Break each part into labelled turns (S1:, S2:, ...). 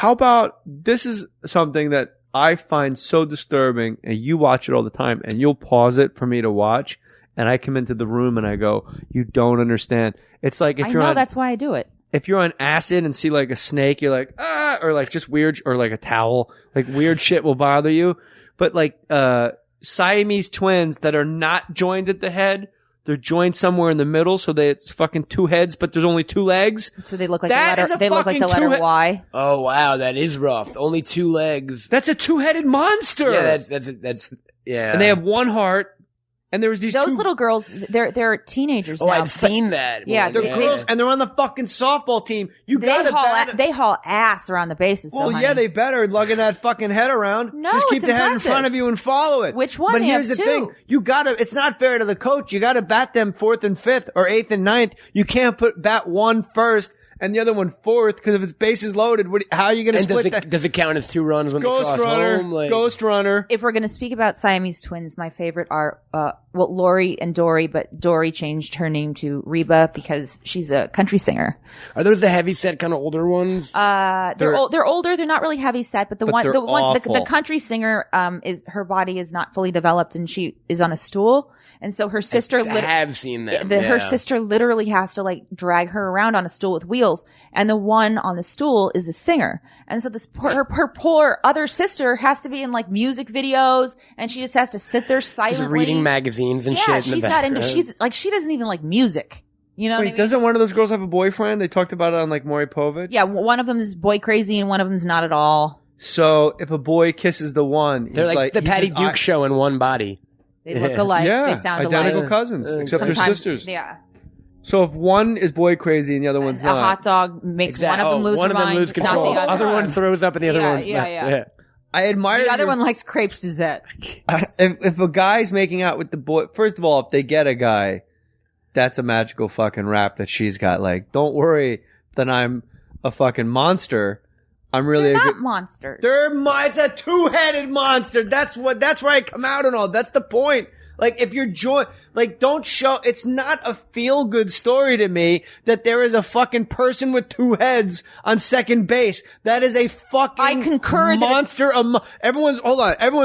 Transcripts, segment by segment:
S1: How about this is something that I find so disturbing, and you watch it all the time, and you'll pause it for me to watch, and I come into the room and I go, you don't understand. It's like if
S2: that's why I do it.
S1: If you're on acid and see like a snake, you're like, ah, or like just weird, or like a towel, like weird shit will bother you. But like Siamese twins that are not joined at the head, they're joined somewhere in the middle, so it's fucking two heads, but there's only two legs.
S2: So they look like the letter Y.
S3: Oh wow, that is rough. Only two legs.
S1: That's a two-headed monster.
S3: Yeah, that's yeah.
S1: And they have one heart. And there was these
S2: those little girls. They're teenagers now.
S3: Oh, I've seen that.
S2: Yeah,
S1: they're girls, and they're on the fucking softball team.
S2: They haul ass around the bases.
S1: Well, yeah, they better lugging that fucking head around.
S2: No,
S1: just keep
S2: it's
S1: the head in
S2: impressive.
S1: front of you and follow it.
S2: Which one?
S1: But here's the thing: it's not fair to the coach. You gotta bat them 4th and 5th or 8th and 9th. You can't bat one first and the other one 4th, because if it's bases loaded, how are you going to split that?
S3: Does it count as 2 runs when they cross home?
S1: Ghost runner.
S2: If we're going to speak about Siamese twins, my favorite are, Lori and Dory, but Dory changed her name to Reba because she's a country singer.
S3: Are those the heavy set kind of older ones?
S2: They're older. They're not really heavy set, but the country singer, her body is not fully developed and she is on a stool. And so her sister,
S3: I have seen them.
S2: Her sister literally has to like drag her around on a stool with wheels. And the one on the stool is the singer. And so her poor other sister has to be in like music videos and she just has to sit there silently.
S3: Just reading magazines and shit.
S2: Yeah, she's not into, she doesn't even like music. You know what I mean?
S1: Doesn't one of those girls have a boyfriend? They talked about it on like Mohr Povich.
S2: Yeah, one of them is boy crazy and one of them's not at all.
S1: So if a boy kisses the one,
S3: they're like the Patty Duke show in one body.
S2: They look alike.
S1: Yeah,
S2: they sound
S1: identical
S2: alike.
S1: cousins, except they're sisters.
S2: Yeah.
S1: So if one is boy crazy and the other one's not,
S2: a hot dog makes one of them lose
S3: one of them lose control.
S2: Not the
S3: other one throws up and the other one's not.
S2: Yeah.
S1: I admire
S2: the other one likes crepe Suzette.
S1: If a guy's making out with the boy, first of all, if they get a guy, that's a magical fucking rap that she's got. Like, don't worry that I'm a fucking monster. I'm really
S2: They're not monsters.
S1: It's a two-headed monster. That's where I come out and all. That's the point. Like, if you're don't show, it's not a feel-good story to me that there is a fucking person with two heads on second base. That is a fucking
S2: I concur
S1: monster. Everyone's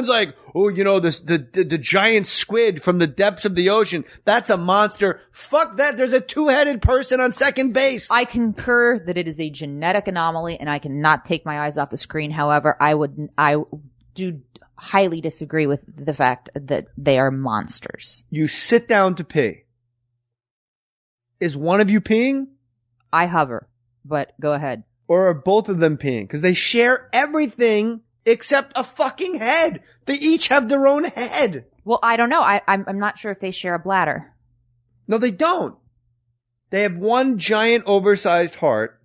S1: like, oh, the giant squid from the depths of the ocean. That's a monster. Fuck that. There's a two-headed person on second base.
S2: I concur that it is a genetic anomaly and I cannot take my eyes off the screen. However, I do highly disagree with the fact that they are monsters.
S1: You sit down to pee. Is one of you peeing?
S2: I hover, but go ahead.
S1: Or are both of them peeing? Because they share everything except a fucking head. They each have their own head.
S2: Well, I don't know. I'm not sure if they share a bladder.
S1: No, they don't. They have one giant oversized heart,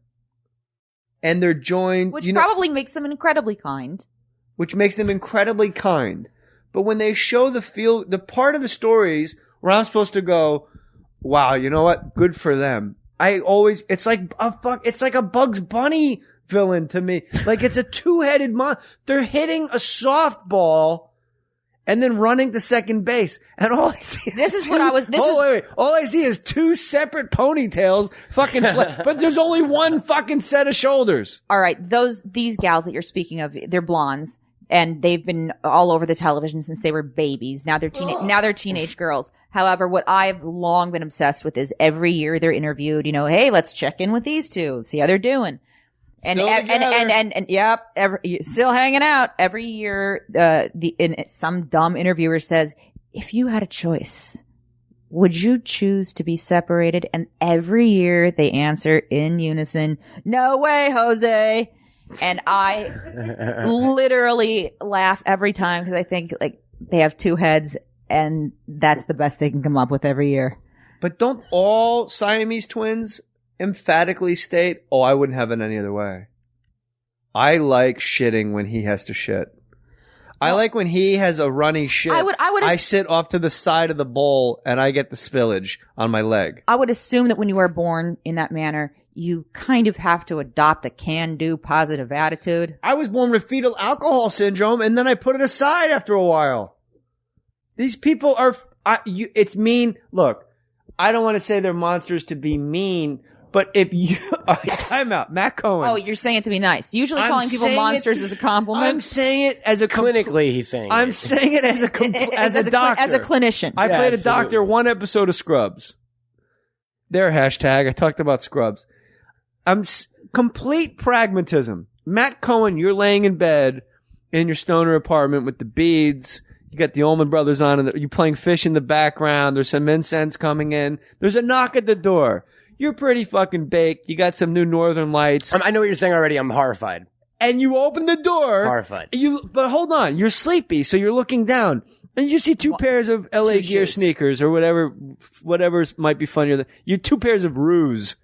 S1: and they're joined.
S2: Which probably makes them incredibly kind.
S1: Which makes them incredibly kind. But when they show the part of the stories where I'm supposed to go, wow, you know what? Good for them. It's like a Bugs Bunny villain to me. Like it's a two-headed they're hitting a softball and then running to second base. And all I see all I see is two separate ponytails fucking but there's only one fucking set of shoulders.
S2: All right, these gals that you're speaking of, they're blondes. And they've been all over the television since they were babies. Now they're teenage girls. However, what I've long been obsessed with is every year they're interviewed, hey, let's check in with these two, see how they're doing. And still hanging out. Every year, some dumb interviewer says, if you had a choice, would you choose to be separated? And every year they answer in unison, no way, Jose. And I literally laugh every time because I think like they have two heads and that's the best they can come up with every year.
S1: But don't all Siamese twins emphatically state, oh, I wouldn't have it any other way. I like shitting when he has to shit. I like when he has a runny shit. I sit off to the side of the bowl and I get the spillage on my leg.
S2: I would assume that when you are born in that manner, you kind of have to adopt a can-do positive attitude.
S1: I was born with fetal alcohol syndrome, and then I put it aside after a while. These people are... it's mean. Look, I don't want to say they're monsters to be mean, But if you time out, Matt Cohen.
S2: Oh, you're saying it to be nice. Usually
S1: I'm
S2: calling people
S1: saying
S2: monsters
S1: it-
S2: is a compliment.
S1: I'm saying it as a
S3: Clinically, he's saying
S1: I'm
S3: it.
S1: saying it as a as a doctor.
S2: as a clinician.
S1: I
S3: Yeah,
S1: played a
S3: absolutely.
S1: doctor one episode of Scrubs. Their hashtag. I talked about Scrubs. Complete pragmatism. Matt Cohen, you're laying in bed in your stoner apartment with the beads. You got the Allman Brothers on, and you're playing Fish in the background. There's some incense coming in. There's a knock at the door. You're pretty fucking baked. You got some new Northern Lights.
S3: I know what you're saying already. I'm horrified.
S1: And you open the door.
S3: Horrified.
S1: But hold on. You're sleepy, so you're looking down. And you see two pairs of LA Gear
S2: shoes.
S1: sneakers or whatever might be funnier than you. Two pairs of Ruse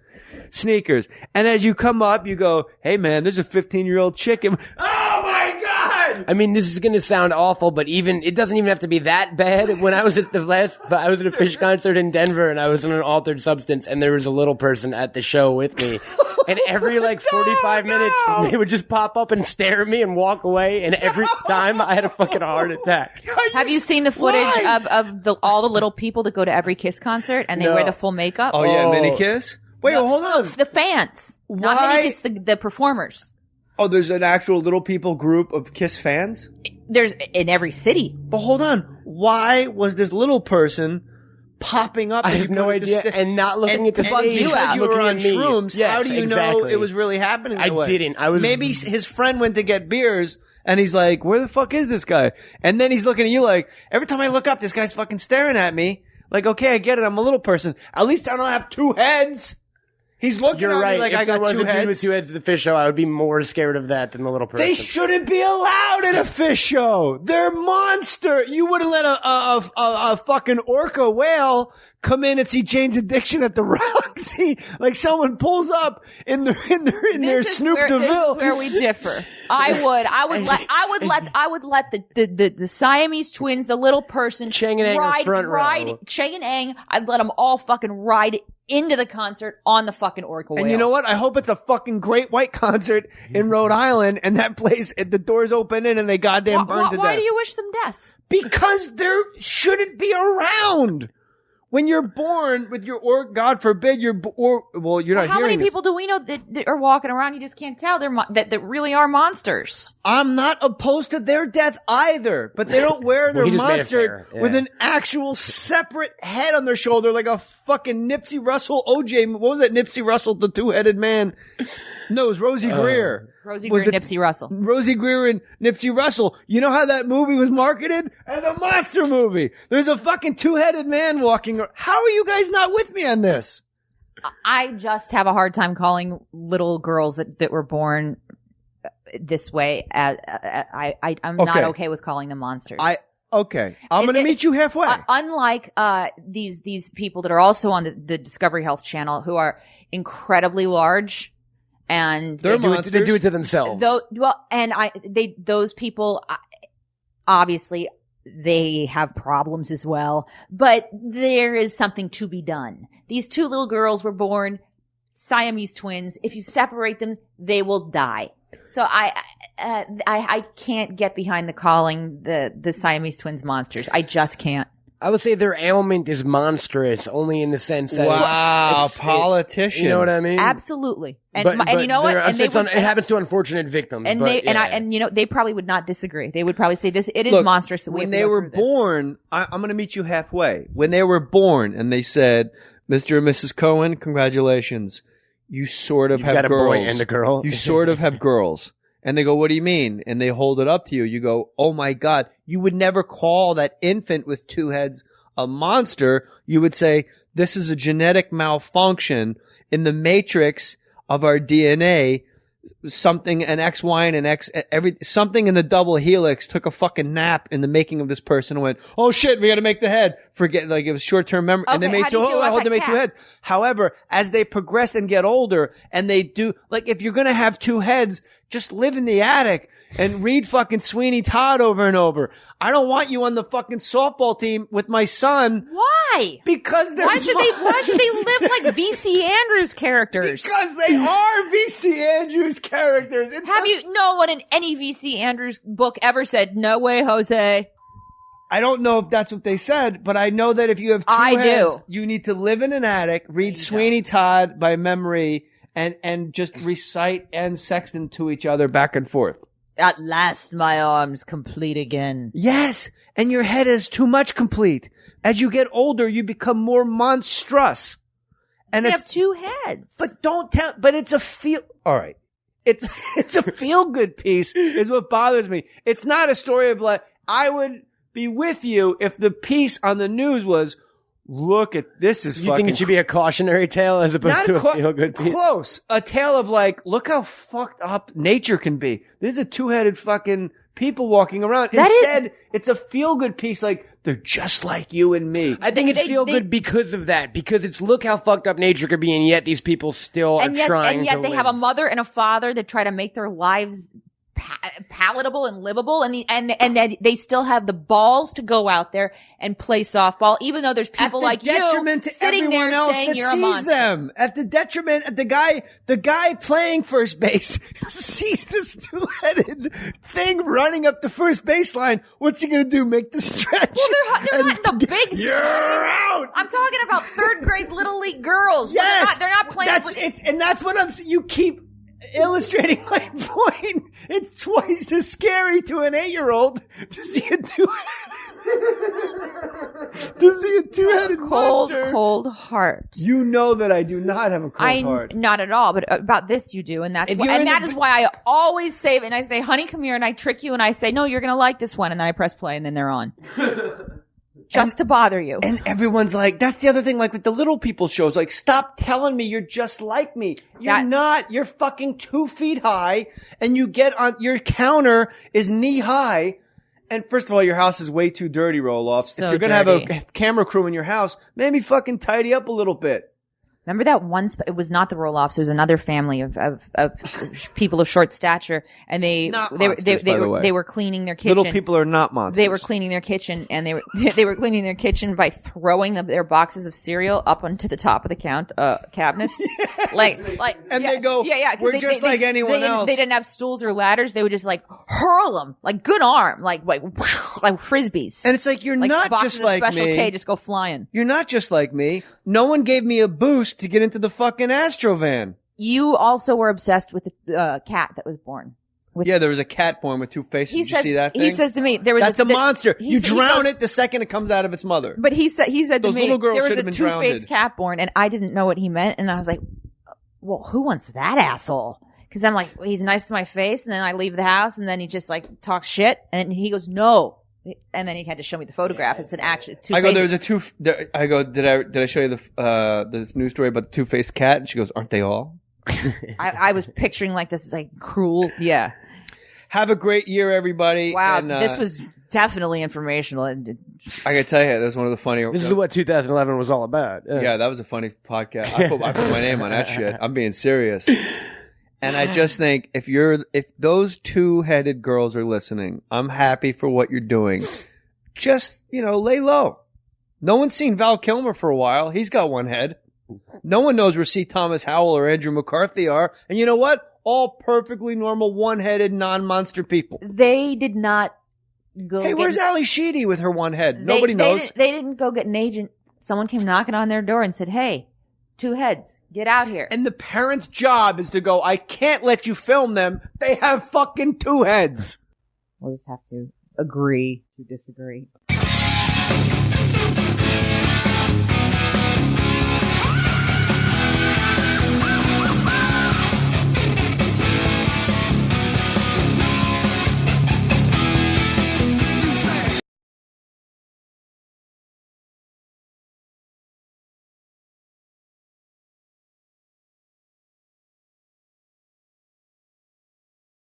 S1: sneakers. And as you come up, you go, "Hey man, there's a 15-year-old chick." Oh my god!
S3: I mean, this is going to sound awful, but it doesn't even have to be that bad. When I was at I was at a Fish concert in Denver, and I was on an altered substance, and there was a little person at the show with me. And every 45 minutes, they would just pop up and stare at me and walk away. And every time I had a fucking heart attack.
S2: Have you seen the footage of all the little people that go to every Kiss concert and they
S3: No.
S2: wear the full makeup?
S1: Oh yeah, Mini Kiss. Wait,
S2: No,
S1: hold on.
S2: The fans. Not
S1: Why?
S2: many Kiss, the performers.
S1: Oh, there's an actual Little People group of Kiss fans.
S2: There's in every city.
S1: But hold on. Why was this little person popping up?
S3: I
S1: as
S3: have
S1: you
S3: no
S1: come at the
S3: idea. And not looking at the
S2: bug
S3: stage.
S2: you out.
S1: You were
S3: looking
S1: on
S3: at me.
S1: shrooms.
S3: Yes,
S1: How do you know
S3: exactly.
S1: it was really happening?
S3: I
S1: that way?
S3: didn't. I was
S1: Maybe his friend went to get beers and he's like, "Where the fuck is this guy?" And then he's looking at you like, "Every time I look up, this guy's fucking staring at me." Like, okay, I get it. I'm a little person. At least I don't have two heads. He's looking
S3: You're
S1: at
S3: right.
S1: me like
S3: if
S1: I got
S3: there was
S1: two
S3: a dude with
S1: heads.
S3: two heads at the Fish show, I would be more scared of that than the little person.
S1: They shouldn't be allowed in a fish show. They're monster. You wouldn't let a fucking orca whale come in and see Jane's Addiction at the Roxy. Like someone pulls up in their Snoop DeVille.
S2: This is where we differ. I would let the Siamese twins, the little person,
S3: Chang and Ang are front row.
S2: Chang and Ang. I'd let them all fucking ride into the concert on the fucking orca whale.
S1: And you know what? I hope it's a fucking great white concert in Rhode Island, and that place, the doors open in, and they goddamn burn to death.
S2: Why do you wish them death?
S1: Because there shouldn't be around. When you're born with your God forbid you're you're not
S2: How
S1: hearing
S2: many
S1: this.
S2: people do we know that are walking around? You just can't tell that really are monsters.
S1: I'm not opposed to their death either, but they don't wear their
S3: he just made it
S1: monster
S3: fair, yeah.
S1: with an actual separate head on their shoulder like a fucking Nipsey Russell OJ. What was that Nipsey Russell, the two-headed man? No, it was Rosie Greer.
S2: Rosie
S1: Was
S2: Greer,
S1: the-
S2: Nipsey Russell.
S1: Rosie Greer and Nipsey Russell. You know how that movie was marketed? As a monster movie. There's a fucking two-headed man walking around. How are you guys not with me on this?
S2: I just have a hard time calling little girls that were born this way. I'm not
S1: Okay.
S2: okay with calling them monsters.
S1: Okay. I'm going to meet you halfway.
S2: Unlike these people that are also on the Discovery Health channel who are incredibly large and
S1: They're
S3: They do it to themselves.
S2: those people obviously they have problems as well, but there is something to be done. These two little girls were born Siamese twins. If you separate them, they will die. So I can't get behind the calling the Siamese twins monsters. I just can't.
S3: I would say their ailment is monstrous, only in the sense that
S1: Wow, politician.
S3: You know what I mean?
S2: Absolutely. And
S3: But
S2: you know what? And
S3: it happens to unfortunate victims.
S2: And
S3: but,
S2: they probably would not disagree. They would probably say it is
S1: Look,
S2: monstrous that we
S1: when
S2: have to
S1: they
S2: go
S1: were
S2: through this.
S1: born, I'm going to meet you halfway. When they were born and they said, "Mr. and Mrs. Cohen, congratulations. You sort of
S3: You've
S1: have
S3: got a
S1: girls.
S3: boy and a girl.
S1: You sort of have girls." And they go, "What do you mean?" And they hold it up to you. You go, "Oh my God, you would never call that infant with two heads a monster. You would say, this is a genetic malfunction in the matrix of our DNA. Something, an X, Y, and an X, something in the double helix took a fucking nap in the making of this person and went, oh shit, we gotta make the head." Forget, like it was short-term memory. And they
S2: Okay,
S1: made
S2: how do you feel about
S1: they
S2: that
S1: made two
S2: cat?
S1: heads. However, as they progress and get older and they do, like if you're gonna have two heads, just live in the attic and read fucking Sweeney Todd over and over. I don't want you on the fucking softball team with my son.
S2: Why?
S1: Because they're
S2: Why should they live like VC Andrews characters?
S1: Because they are VC Andrews characters. It's
S2: Have you no one in any VC Andrews book ever said, "No way, Jose"?
S1: I don't know if that's what they said, but I know that if you have two heads, you need to live in an attic, read Sweeney Todd by memory, and just recite and sextant to each other back and forth.
S2: At last, my arms complete again.
S1: Yes, and your head is too much complete. As you get older, you become more monstrous. And
S2: you have two heads.
S1: But don't tell. But it's a feel. All right, it's a feel good piece. Is what bothers me. It's not a story of like I would be with you if the piece on the news was, look at this is.
S3: You think it should be a cautionary tale as opposed to a feel good piece?
S1: Close. A tale of like, look how fucked up nature can be. This is a two-headed fucking people walking around. Instead, it's a feel good piece. Like they're just like you and me.
S3: I think it's feel good because of that. Because it's look how fucked up nature could be, and yet these people still are trying.
S2: And yet
S3: to
S2: they
S3: live.
S2: have a mother and a father that try to make their lives palatable and livable, and they still have the balls to go out there and play softball, even though there's people like you sitting there saying you're a monster.
S1: Them at the detriment. The guy playing first base sees this two-headed thing running up the first baseline. What's he gonna do? Make the stretch?
S2: Well, they're not in the big.
S1: You're out.
S2: I'm talking about third grade little league girls.
S1: Yes,
S2: they're not playing.
S1: That's what I'm saying. You keep illustrating my point. It's twice as scary to an 8-year-old to see a two-headed monster.
S2: Cold heart.
S1: You know that I do not have a cold heart.
S2: Not at all, but about this you do, and that is why I always save it. And I say, honey, come here, and I trick you, and I say, no, you're going to like this one, and then I press play, and then they're on. Just to bother you.
S1: And everyone's like, that's the other thing, like with the little people shows, like, stop telling me you're just like me. You're not. You're fucking 2 feet high, and you get on, your counter is knee high. And first of all, your house is way too dirty, Roloff.
S2: So
S1: if you're gonna have a camera crew in your house, maybe fucking tidy up a little bit.
S2: Remember that one? It was not the Roloffs. It was another family of people of short stature, and they were cleaning their kitchen.
S1: Little people are not monsters.
S2: They were cleaning their kitchen, and they were cleaning their kitchen by throwing their boxes of cereal up onto the top of the cabinets,
S1: they go, we're just like anyone else.
S2: They didn't have stools or ladders. They would just like hurl them, like good arm, like frisbees.
S1: And it's like you're not just like
S2: Special
S1: me.
S2: K just go flying.
S1: You're not just like me. No one gave me a boost to get into the fucking Astrovan.
S2: You also were obsessed with the cat that was born.
S1: There was a cat born with 2 faces. Did you see that thing?
S2: He says to me, that's
S1: a monster. You drown it the second it comes out of its mother.
S2: But he said to me,
S1: little girls
S2: there was
S1: should
S2: a
S1: have been
S2: 2-faced cat born, and I didn't know what he meant, and I was like, well, who wants that asshole? Because I'm like, well, he's nice to my face, and then I leave the house, and then he just like talks shit, and he goes, no. And then he had to show me the photograph. It's an actual 2
S1: I go, there's a I go, did I show you this news story about the 2-faced cat? And she goes, aren't they all?
S2: I was picturing like this is like cruel. Yeah.
S1: Have a great year, everybody.
S2: Wow.
S1: And,
S2: this was definitely informational.
S1: I gotta tell you, that was one of the funnier.
S3: This is what 2011 was all about.
S1: Yeah, that was a funny podcast. I put my name on that shit. I'm being serious. And I just think if those 2-headed girls are listening, I'm happy for what you're doing. Just, lay low. No one's seen Val Kilmer for a while. He's got 1 head. No one knows where C. Thomas Howell or Andrew McCarthy are. And you know what? All perfectly normal, 1-headed, non-monster people.
S2: They did not go.
S1: Hey, where's Ali Sheedy with her 1 head? Nobody knows.
S2: They didn't go get an agent. Someone came knocking on their door and said, hey, 2 heads. Get out here.
S1: And the parent's job is to go, I can't let you film them. They have fucking 2 heads.
S2: We'll just have to agree to disagree.